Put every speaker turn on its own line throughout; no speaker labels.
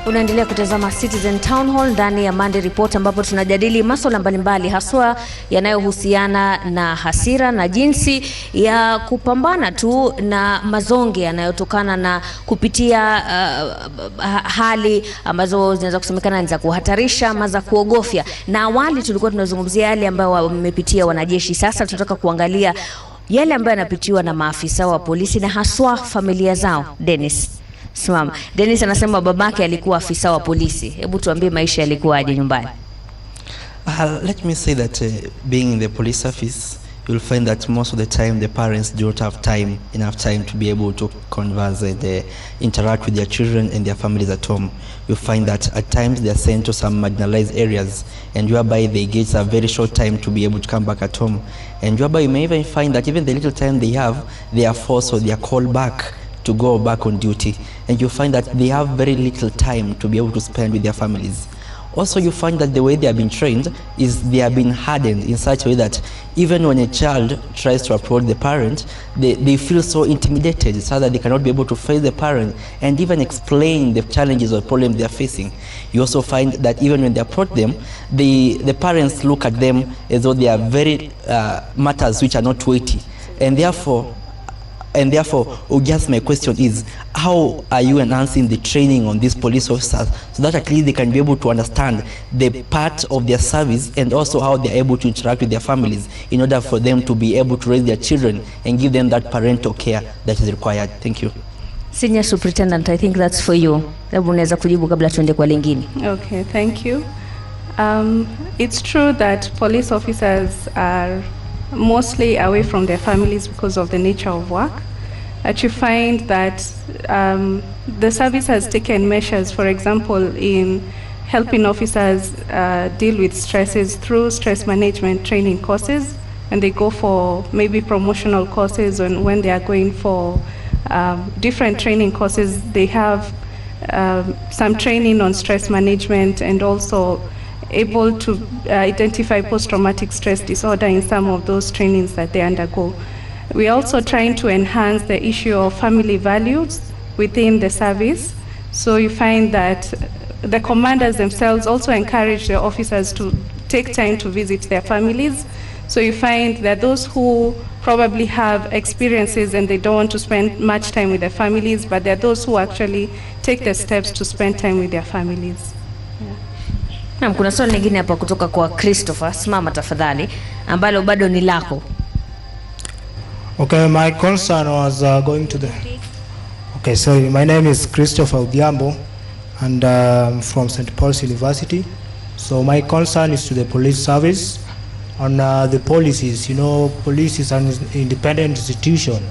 Unaendelea kutazama Citizen Town Hall ndani ya Monday Report, ambapo tunajadili masuala mbalimbali haswa yanayohusiana na hasira na jinsi ya kupambana tu na mazonge yanayotokana na kupitia hali ambazo zinaweza kusemekana ni za kuhatarisha ama za kuogofya. Na awali tulikuwa tunazungumzia yale ambayo wamepitia wanajeshi. Sasa tunataka kuangalia yale ambayo yanapitiwa na maafisa wa polisi na haswa familia zao. Dennis, simama. Dennis anasema babake alikuwa afisa wa polisi. Hebu tuambie maisha yalikuwaje nyumbani?
Let me say that being in the police service, you'll find that most of the time the parents don't have enough time to be able to converse and interact with their children and their families at home. You find that at times they are sent to some marginalized areas, and whereby they get a very short time to be able to come back at home, and whereby you may even find that even the little time they have, they are forced or they are called back to go back on duty, and you find that they have very little time to be able to spend with their families. Also, you find that the way they have been trained is they have been hardened in such a way that even when a child tries to approach the parent, they feel so intimidated, so that they cannot be able to face the parent and even explain the challenges or problems they are facing. You also find that even when they approach them, the parents look at them as though they are very matters which are not weighty, and therefore, just my question is, how are you enhancing the training on these police officers so that at least they can be able to understand the part of their service and also how they are able to interact with their families in order for them to be able to raise their children and give them that parental care that is required? Thank you.
Senior Superintendent, I think that's for you. Hebu unaweza kujibu kabla tuende kwa lingine.
Okay, thank you. It's true that police officers are mostly away from their families because of the nature of work. That you find that the service has taken measures, for example, in helping officers deal with stresses through stress management training courses, and they go for maybe promotional courses, and when they are going for different training courses, they have some training on stress management and also able to identify post-traumatic stress disorder in some of those trainings that they undergo. We're also trying to enhance the issue of family values within the service. So you find that the commanders themselves also encourage their officers to take time to visit their families. So you find that those who probably have experiences and they don't want to spend much time with their families, but there are those who actually take the steps to spend time with their families.
Na kuna swali lingine hapa kutoka kwa Christopher. Simama tafadhali, ambalo bado ni lako.
Okay, my concern was going to the... Okay, sorry, my name is Christopher Odhiambo, and from St. Paul's University. So my concern is to the police service on the policies. You know, police is an independent institution.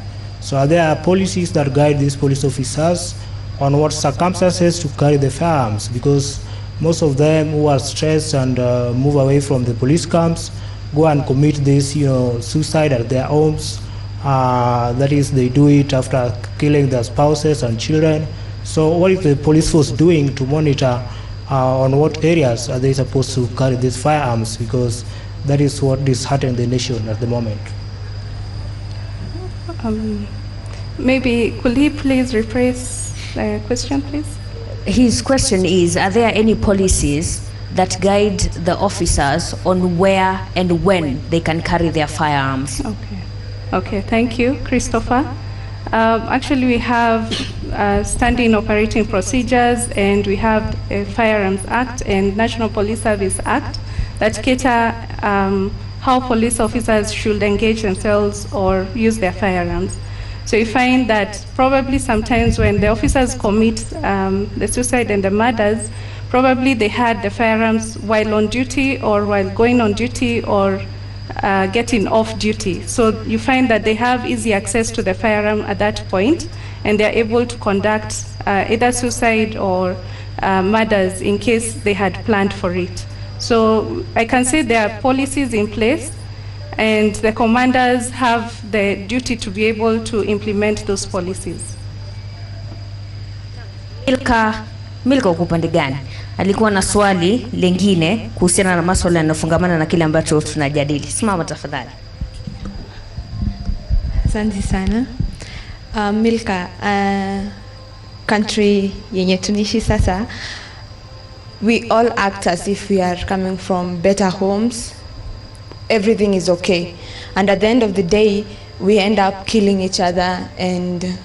So are there policies that guide these police officers on what circumstances to carry the firearms? Because most of them who are stressed and move away from the police camps go and commit this, suicide at their homes. That is, they do it after killing their spouses and children. So what is the police force doing to monitor on what areas are they supposed to carry these firearms? Because that is what is hurting the nation at the moment.
Maybe could he please rephrase the question, please?
His question is, are there any policies that guide the officers on where and when they can carry their firearms?
Okay, thank you, Christopher. Actually, we have standing operating procedures, and we have a Firearms Act and National Police Service Act that cater how police officers should engage themselves or use their firearms. So you find that probably sometimes when the officers commit the suicide and the murders, probably they had the firearms while on duty or while going on duty or getting off duty. So you find that they have easy access to the firearm at that point, and they're able to conduct either suicide or murders in case they had planned for it. So I can say there are policies in place, and the commanders have the duty to be able to implement those policies.
Milka uko upande gani? Alikuwa na swali lingine kuhusiana na masuala yanayofungamana na kile ambacho tunajadili. Simama tafadhali.
Asante sana. Milka, country yenye tunaishi sasa, we all act as if we are coming from better homes. Everything is okay. And at the end of the day, we end up killing each other and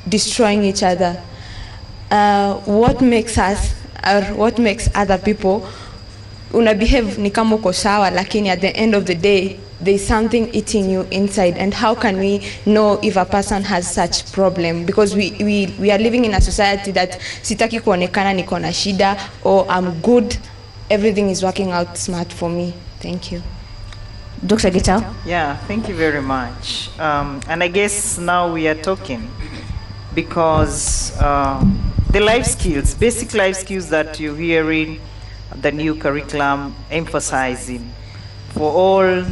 destroying each other. What makes us, or what makes other people, una behave ni kama uko sawa, lakini at the end of the day, there's something eating you inside. And how can we know if a person has such problem? Because we are living in a society that sitaki kuonekana niko na shida, or I'm good, everything is working out smart for me. Thank you.
Dr. Gitau?
Yeah, thank you very much. And I guess now we are talking because the life skills, basic life skills that you're hearing, the new curriculum emphasizing for all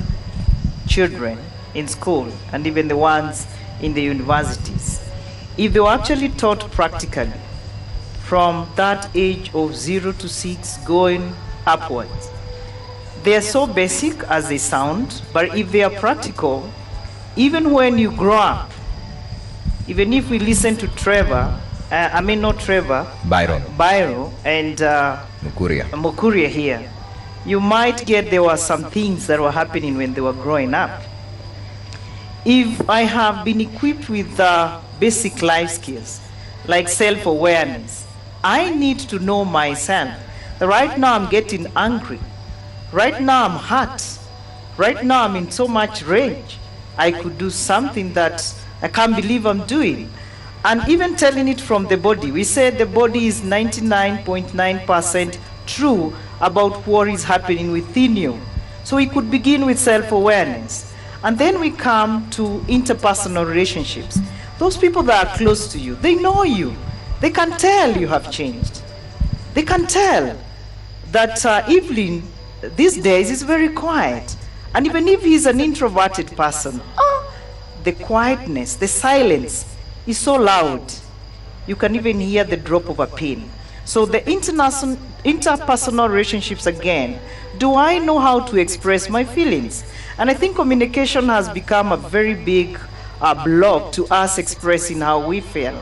children in school and even the ones in the universities, if they were actually taught practically from that age of 0 to 6 going upwards, they are so basic as they sound, but if they are practical, even when you grow up, even if we listen to Byro and Mukuria here, you might get there were some things that were happening when they were growing up. If I have been equipped with basic life skills, like self-awareness, I need to know myself. That right now I'm getting angry. Right now I'm hurt. Right now I'm in so much rage. I could do something that I can't believe I'm doing. And even telling it from the body. We said the body is 99.9% true about what is happening within you. So we could begin with self-awareness. And then we come to interpersonal relationships. Those people that are close to you, they know you. They can tell you have changed. They can tell that Evelyn these days is very quiet. And even if he's an introverted person, the quietness, the silence is so loud. You can even hear the drop of a pin. So the interpersonal relationships again, do I know how to express my feelings? And I think communication has become a very big block to us expressing how we feel.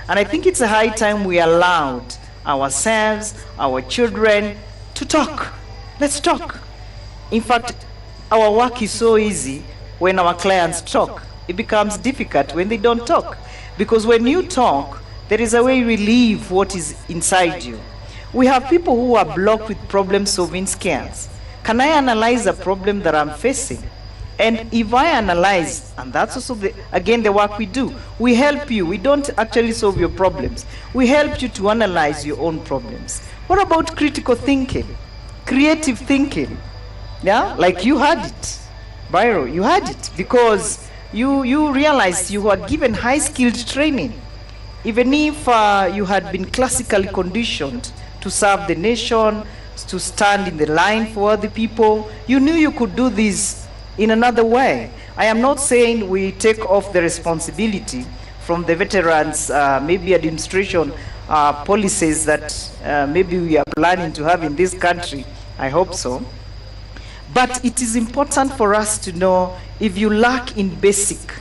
And I think it's a high time we allowed ourselves, our children, to talk. Let's talk. In fact, our work is so easy when our clients talk. It becomes difficult when they don't talk. Because when you talk, there is a way you relieve what is inside you. We have people who are blocked with problem-solving skills. Can I analyze a problem that I'm facing? And if I analyze, and that's also, again, the work we do, we help you. We don't actually solve your problems. We help you to analyze your own problems. What about critical thinking? Creative thinking? Yeah, like you had it. Byro, you had it because you realized you were given high-skilled training. Even if you had been classically conditioned to serve the nation, to stand in the line for other people, you knew you could do this in another way. I am not saying we take off the responsibility from the veterans, maybe administration policies that maybe we are planning to have in this country. I hope so. But it is important for us to know if you lack in basic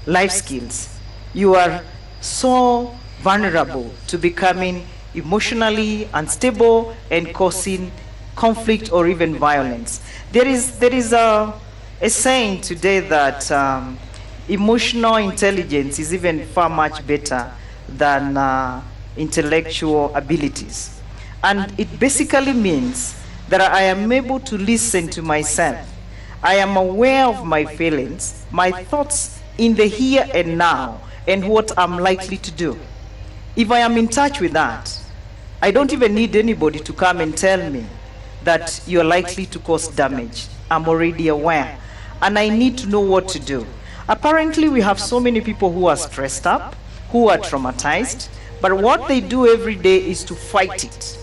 life skills, you are so vulnerable to becoming emotionally unstable and causing conflict or even violence. There is a saying today that emotional intelligence is even far much better than intellectual abilities. And it basically means that I am able to listen to myself. I am aware of my feelings, my thoughts in the here and now, and what I'm likely to do. If I am in touch with that, I don't even need anybody to come and tell me that you're likely to cause damage. I'm already aware, and I need to know what to do. Apparently, we have so many people who are stressed up, who are traumatized, but what they do every day is to fight it.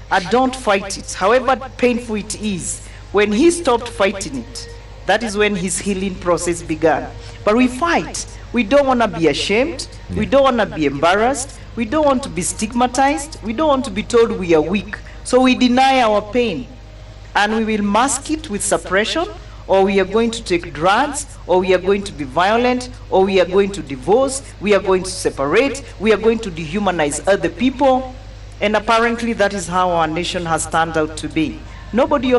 I don't fight it, however painful it is. When he stopped fighting it, that is when his healing process began. But we fight. We don't want to be ashamed. We don't want to be embarrassed. We don't want to be stigmatized. We don't want to be told we are weak. So we deny our pain. And we will mask it with suppression, or we are going to take drugs, or we are going to be violent, or we are going to divorce, we are going to separate, we are going to dehumanize other people. And apparently that is how our nation has turned out to be. Nobody